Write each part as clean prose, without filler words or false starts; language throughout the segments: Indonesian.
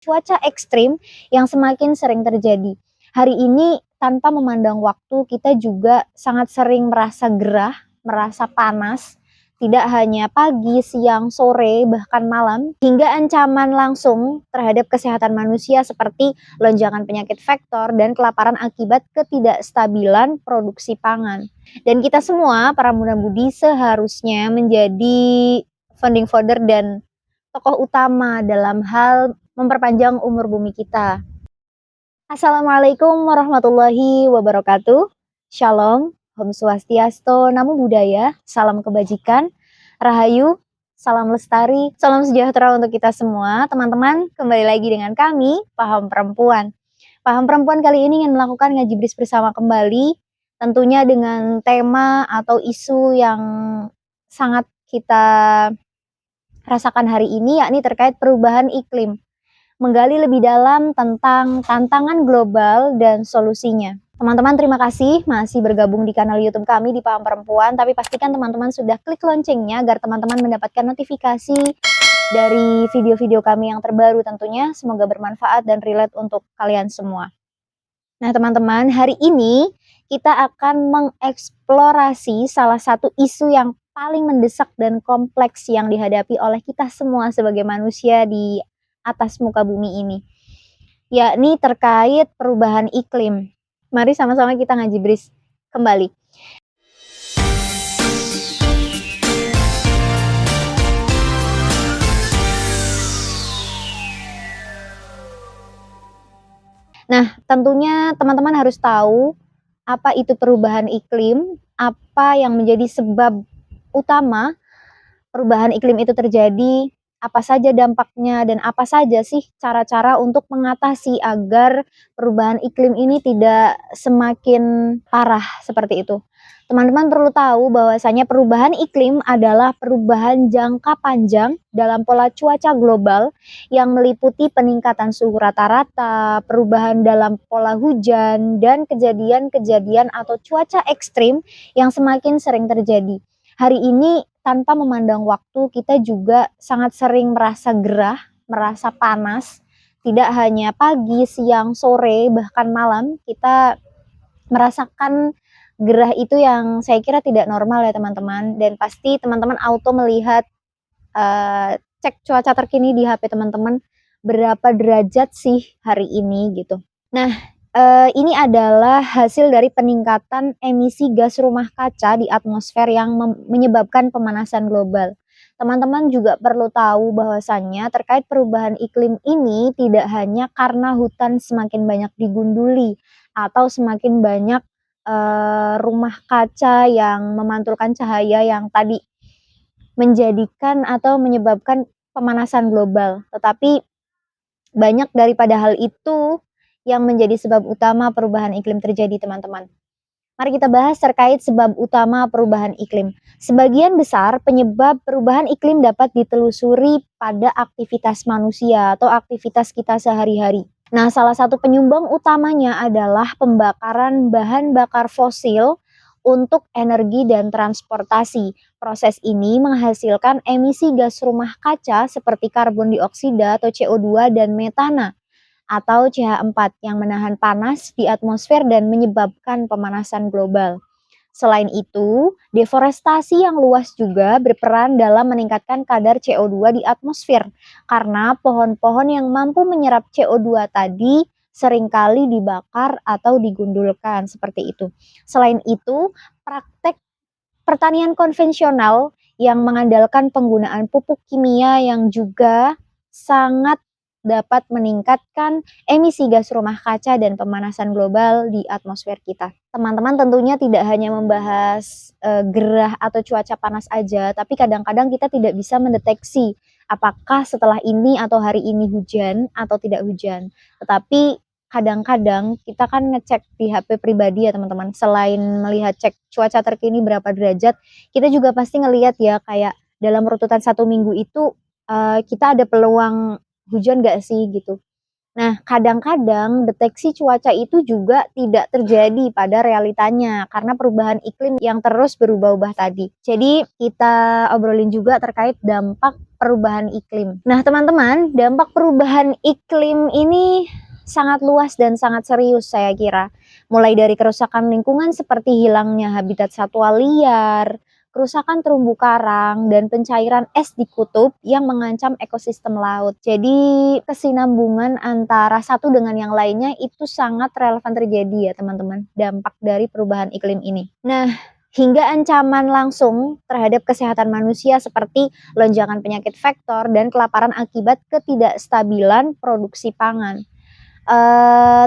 Cuaca ekstrim yang semakin sering terjadi. Hari ini tanpa memandang waktu kita juga sangat sering merasa gerah, merasa panas, tidak hanya pagi, siang, sore, bahkan malam, hingga ancaman langsung terhadap kesehatan manusia seperti lonjakan penyakit vektor dan kelaparan akibat ketidakstabilan produksi pangan. Dan kita semua, para muda-mudi seharusnya menjadi founding father dan tokoh utama dalam hal memperpanjang umur bumi kita. Assalamualaikum warahmatullahi wabarakatuh. Shalom, Om Swastiastu, Namo Buddhaya, salam kebajikan, Rahayu, salam lestari, salam sejahtera untuk kita semua. Teman-teman, kembali lagi dengan kami, Paham Perempuan. Paham Perempuan kali ini ingin melakukan ngaji bris bersama kembali, tentunya dengan tema atau isu yang sangat kita rasakan hari ini, yakni terkait perubahan iklim. Menggali lebih dalam tentang tantangan global dan solusinya. Teman-teman, terima kasih masih bergabung di kanal YouTube kami di Paham Perempuan, tapi pastikan teman-teman sudah klik loncengnya agar teman-teman mendapatkan notifikasi dari video-video kami yang terbaru tentunya. Semoga bermanfaat dan relate untuk kalian semua. Nah, teman-teman, hari ini kita akan mengeksplorasi salah satu isu yang paling mendesak dan kompleks yang dihadapi oleh kita semua sebagai manusia di atas muka bumi ini, yakni terkait perubahan iklim. Mari sama-sama kita ngaji bris kembali. Nah, tentunya teman-teman harus tahu apa itu perubahan iklim, apa yang menjadi sebab utama perubahan iklim itu terjadi, apa saja dampaknya, dan apa saja sih cara-cara untuk mengatasi agar perubahan iklim ini tidak semakin parah seperti itu. Teman-teman perlu tahu bahwasanya perubahan iklim adalah perubahan jangka panjang dalam pola cuaca global yang meliputi peningkatan suhu rata-rata, perubahan dalam pola hujan, dan kejadian-kejadian atau cuaca ekstrim yang semakin sering terjadi. Hari ini tanpa memandang waktu kita juga sangat sering merasa gerah, merasa panas, tidak hanya pagi, siang, sore, bahkan malam kita merasakan gerah itu yang saya kira tidak normal ya teman-teman, dan pasti teman-teman auto melihat cek cuaca terkini di HP teman-teman berapa derajat sih hari ini gitu. Nah, ini adalah hasil dari peningkatan emisi gas rumah kaca di atmosfer yang menyebabkan pemanasan global. Teman-teman juga perlu tahu bahwasannya terkait perubahan iklim ini tidak hanya karena hutan semakin banyak digunduli atau semakin banyak rumah kaca yang memantulkan cahaya yang tadi menjadikan atau menyebabkan pemanasan global, tetapi banyak daripada hal itu yang menjadi sebab utama perubahan iklim terjadi, teman-teman. Mari kita bahas terkait sebab utama perubahan iklim. Sebagian besar penyebab perubahan iklim dapat ditelusuri pada aktivitas manusia atau aktivitas kita sehari-hari. Nah, salah satu penyumbang utamanya adalah pembakaran bahan bakar fosil untuk energi dan transportasi. Proses ini menghasilkan emisi gas rumah kaca seperti karbon dioksida atau CO2 dan metana atau CH4 yang menahan panas di atmosfer dan menyebabkan pemanasan global. Selain itu, deforestasi yang luas juga berperan dalam meningkatkan kadar CO2 di atmosfer karena pohon-pohon yang mampu menyerap CO2 tadi seringkali dibakar atau digundulkan seperti itu. Selain itu, praktek pertanian konvensional yang mengandalkan penggunaan pupuk kimia yang juga sangat dapat meningkatkan emisi gas rumah kaca dan pemanasan global di atmosfer kita. Teman-teman tentunya tidak hanya membahas gerah atau cuaca panas aja, tapi kadang-kadang kita tidak bisa mendeteksi apakah setelah ini atau hari ini hujan atau tidak hujan. Tetapi kadang-kadang kita kan ngecek di HP pribadi ya teman-teman, selain melihat cek cuaca terkini berapa derajat, kita juga pasti ngelihat ya kayak dalam runtutan 1 minggu itu kita ada peluang hujan gak sih gitu. Nah, kadang-kadang deteksi cuaca itu juga tidak terjadi pada realitanya karena perubahan iklim yang terus berubah-ubah tadi. Jadi, kita obrolin juga terkait dampak perubahan iklim. Nah, teman-teman, dampak perubahan iklim ini sangat luas dan sangat serius saya kira. Mulai dari kerusakan lingkungan seperti hilangnya habitat satwa liar, kerusakan terumbu karang, dan pencairan es di kutub yang mengancam ekosistem laut. Jadi, kesinambungan antara satu dengan yang lainnya itu sangat relevan terjadi ya teman-teman, dampak dari perubahan iklim ini. Nah, hingga ancaman langsung terhadap kesehatan manusia seperti lonjakan penyakit vektor dan kelaparan akibat ketidakstabilan produksi pangan.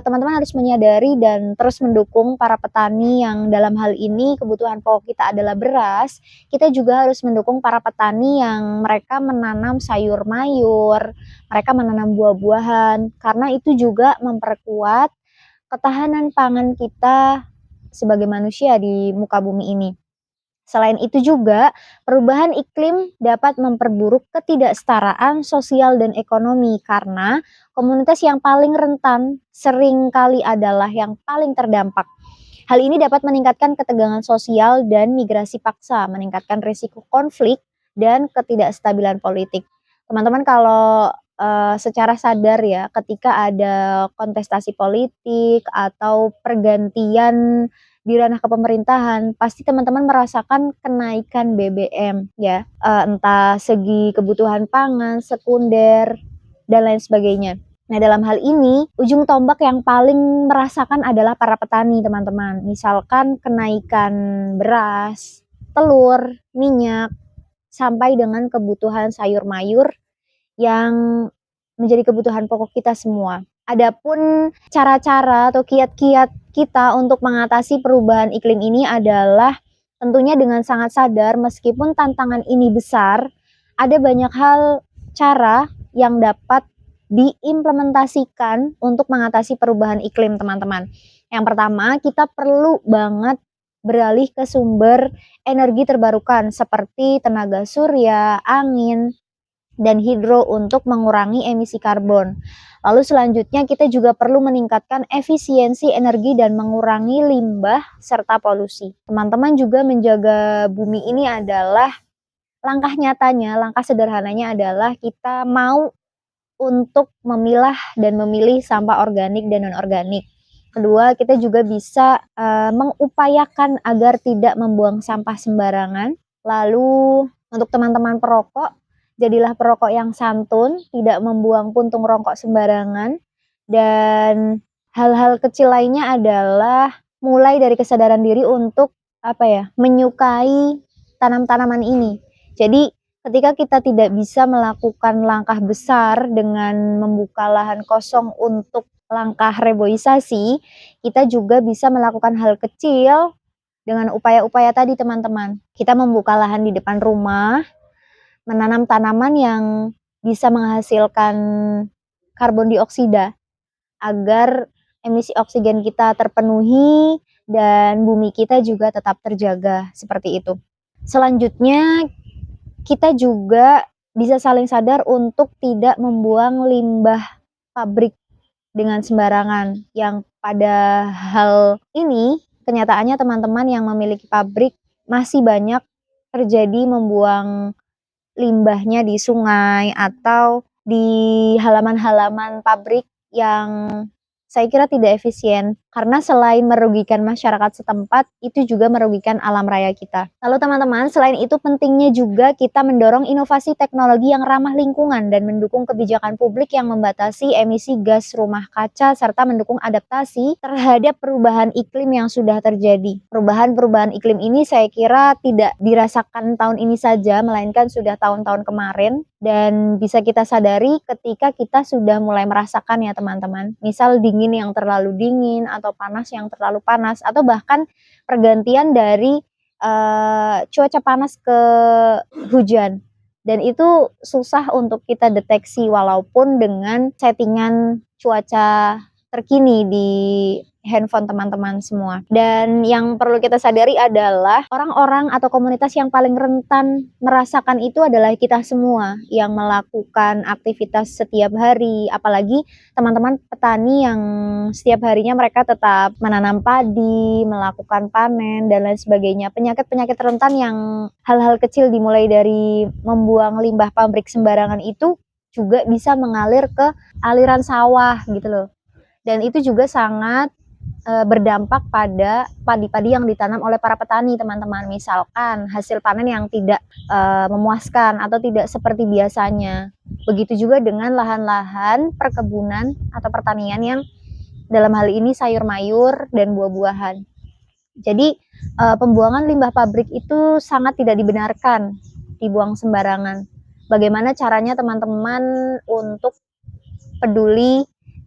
Teman-teman harus menyadari dan terus mendukung para petani yang dalam hal ini kebutuhan pokok kita adalah beras. Kita juga harus mendukung para petani yang mereka menanam sayur mayur, mereka menanam buah-buahan, karena itu juga memperkuat ketahanan pangan kita sebagai manusia di muka bumi ini. Selain itu juga, perubahan iklim dapat memperburuk ketidaksetaraan sosial dan ekonomi karena komunitas yang paling rentan seringkali adalah yang paling terdampak. Hal ini dapat meningkatkan ketegangan sosial dan migrasi paksa, meningkatkan risiko konflik dan ketidakstabilan politik. Teman-teman kalau secara sadar ya, ketika ada kontestasi politik atau pergantian di ranah kepemerintahan, pasti teman-teman merasakan kenaikan BBM ya, entah segi kebutuhan pangan, sekunder, dan lain sebagainya. Nah, dalam hal ini, ujung tombak yang paling merasakan adalah para petani, teman-teman. Misalkan kenaikan beras, telur, minyak, sampai dengan kebutuhan sayur mayur yang menjadi kebutuhan pokok kita semua. Adapun cara-cara atau kiat-kiat kita untuk mengatasi perubahan iklim ini adalah tentunya dengan sangat sadar meskipun tantangan ini besar, ada banyak hal cara yang dapat diimplementasikan untuk mengatasi perubahan iklim, teman-teman. Yang pertama, kita perlu banget beralih ke sumber energi terbarukan seperti tenaga surya, angin, dan hidro untuk mengurangi emisi karbon. Lalu selanjutnya kita juga perlu meningkatkan efisiensi energi dan mengurangi limbah serta polusi. Teman-teman juga menjaga bumi ini adalah langkah nyatanya, langkah sederhananya adalah kita mau untuk memilah dan memilih sampah organik dan non-organik. Kedua, kita juga bisa mengupayakan agar tidak membuang sampah sembarangan. Lalu untuk teman-teman perokok, jadilah perokok yang santun, tidak membuang puntung rokok sembarangan. Dan hal-hal kecil lainnya adalah mulai dari kesadaran diri untuk menyukai tanam-tanaman ini. Jadi ketika kita tidak bisa melakukan langkah besar dengan membuka lahan kosong untuk langkah reboisasi, kita juga bisa melakukan hal kecil dengan upaya-upaya tadi, teman-teman. Kita membuka lahan di depan rumah, menanam tanaman yang bisa menghasilkan karbon dioksida agar emisi oksigen kita terpenuhi dan bumi kita juga tetap terjaga, seperti itu. Selanjutnya, kita juga bisa saling sadar untuk tidak membuang limbah pabrik dengan sembarangan, yang pada hal ini kenyataannya teman-teman yang memiliki pabrik masih banyak terjadi membuang limbahnya di sungai atau di halaman-halaman pabrik yang saya kira tidak efisien, karena selain merugikan masyarakat setempat, itu juga merugikan alam raya kita. Lalu teman-teman, selain itu pentingnya juga kita mendorong inovasi teknologi yang ramah lingkungan dan mendukung kebijakan publik yang membatasi emisi gas rumah kaca serta mendukung adaptasi terhadap perubahan iklim yang sudah terjadi. Perubahan-perubahan iklim ini saya kira tidak dirasakan tahun ini saja, melainkan sudah tahun-tahun kemarin, dan bisa kita sadari ketika kita sudah mulai merasakan ya teman-teman. Misal dingin yang terlalu dingin atau panas yang terlalu panas, atau bahkan pergantian dari cuaca panas ke hujan. Dan itu susah untuk kita deteksi walaupun dengan settingan cuaca terkini di handphone teman-teman semua. Dan yang perlu kita sadari adalah orang-orang atau komunitas yang paling rentan merasakan itu adalah kita semua yang melakukan aktivitas setiap hari, apalagi teman-teman petani yang setiap harinya mereka tetap menanam padi, melakukan panen dan lain sebagainya. Penyakit-penyakit rentan yang hal-hal kecil dimulai dari membuang limbah pabrik sembarangan itu juga bisa mengalir ke aliran sawah gitu loh. Dan itu juga sangat berdampak pada padi-padi yang ditanam oleh para petani, teman-teman. Misalkan hasil panen yang tidak memuaskan atau tidak seperti biasanya. Begitu juga dengan lahan-lahan perkebunan atau pertanian yang dalam hal ini sayur mayur dan buah-buahan. Jadi pembuangan limbah pabrik itu sangat tidak dibenarkan dibuang sembarangan. Bagaimana caranya teman-teman untuk peduli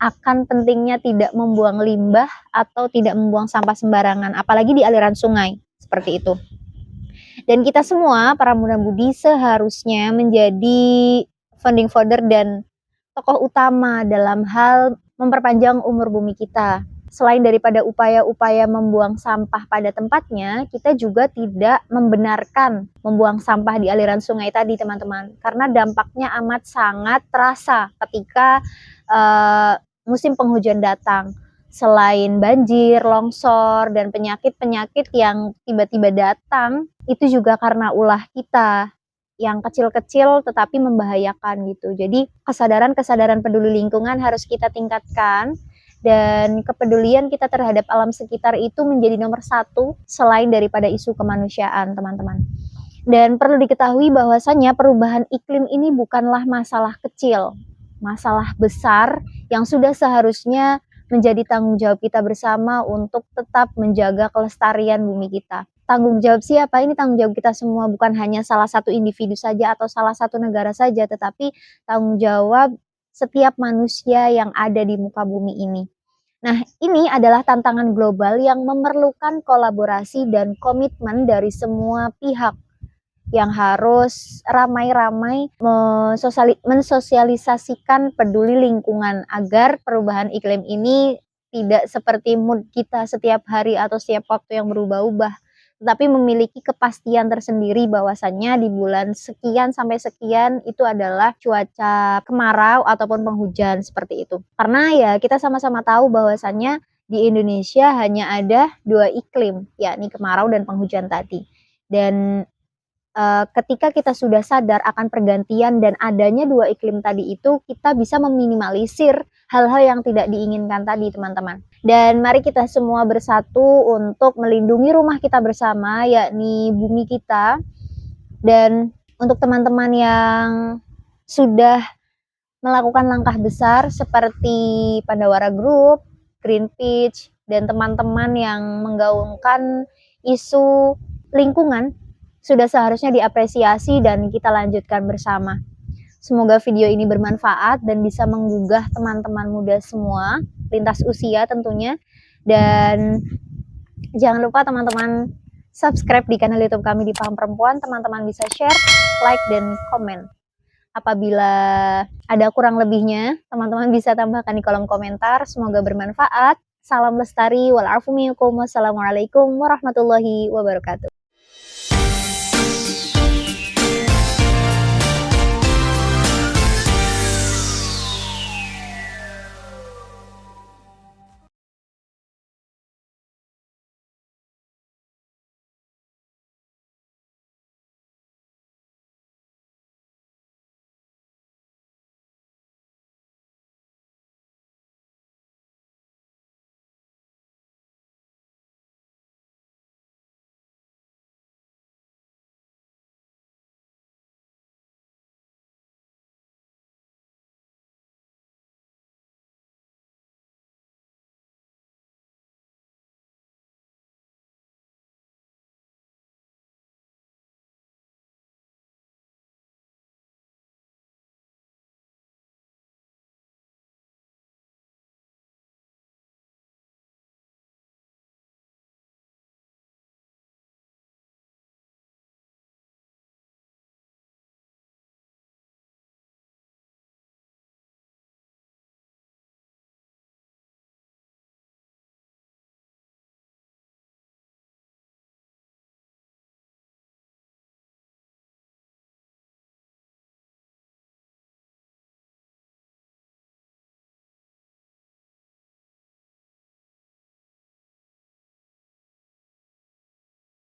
akan pentingnya tidak membuang limbah atau tidak membuang sampah sembarangan, apalagi di aliran sungai, seperti itu. Dan kita semua, para muda-mudi, seharusnya menjadi founding father dan tokoh utama dalam hal memperpanjang umur bumi kita. Selain daripada upaya-upaya membuang sampah pada tempatnya, kita juga tidak membenarkan membuang sampah di aliran sungai tadi, teman-teman. Karena dampaknya amat sangat terasa ketika musim penghujan datang. Selain banjir, longsor, dan penyakit-penyakit yang tiba-tiba datang, itu juga karena ulah kita yang kecil-kecil tetapi membahayakan gitu. Jadi kesadaran peduli lingkungan harus kita tingkatkan, dan kepedulian kita terhadap alam sekitar itu menjadi nomor satu selain daripada isu kemanusiaan, teman-teman. Dan perlu diketahui bahwasanya perubahan iklim ini bukanlah masalah kecil, masalah besar yang sudah seharusnya menjadi tanggung jawab kita bersama untuk tetap menjaga kelestarian bumi kita. Tanggung jawab siapa? Ini tanggung jawab kita semua, bukan hanya salah satu individu saja atau salah satu negara saja, tetapi tanggung jawab setiap manusia yang ada di muka bumi ini. Nah, ini adalah tantangan global yang memerlukan kolaborasi dan komitmen dari semua pihak yang harus ramai-ramai mensosialisasikan peduli lingkungan agar perubahan iklim ini tidak seperti mood kita setiap hari atau setiap waktu yang berubah-ubah, tetapi memiliki kepastian tersendiri bahwasannya di bulan sekian sampai sekian itu adalah cuaca kemarau ataupun penghujan, seperti itu. Karena ya kita sama-sama tahu bahwasannya di Indonesia hanya ada 2 iklim, yakni kemarau dan penghujan tadi. Dan ketika kita sudah sadar akan pergantian dan adanya 2 iklim tadi itu, kita bisa meminimalisir hal-hal yang tidak diinginkan tadi, teman-teman. Dan mari kita semua bersatu untuk melindungi rumah kita bersama, yakni bumi kita. Dan untuk teman-teman yang sudah melakukan langkah besar seperti Pandawara Group, Greenpeace, dan teman-teman yang menggaungkan isu lingkungan, sudah seharusnya diapresiasi dan kita lanjutkan bersama. Semoga video ini bermanfaat dan bisa menggugah teman-teman muda semua, lintas usia tentunya. Dan jangan lupa teman-teman subscribe di kanal YouTube kami di Paham Perempuan. Teman-teman bisa share, like, dan komen. Apabila ada kurang lebihnya, teman-teman bisa tambahkan di kolom komentar. Semoga bermanfaat. Salam lestari, wal afu minkum. Wassalamualaikum warahmatullahi wabarakatuh.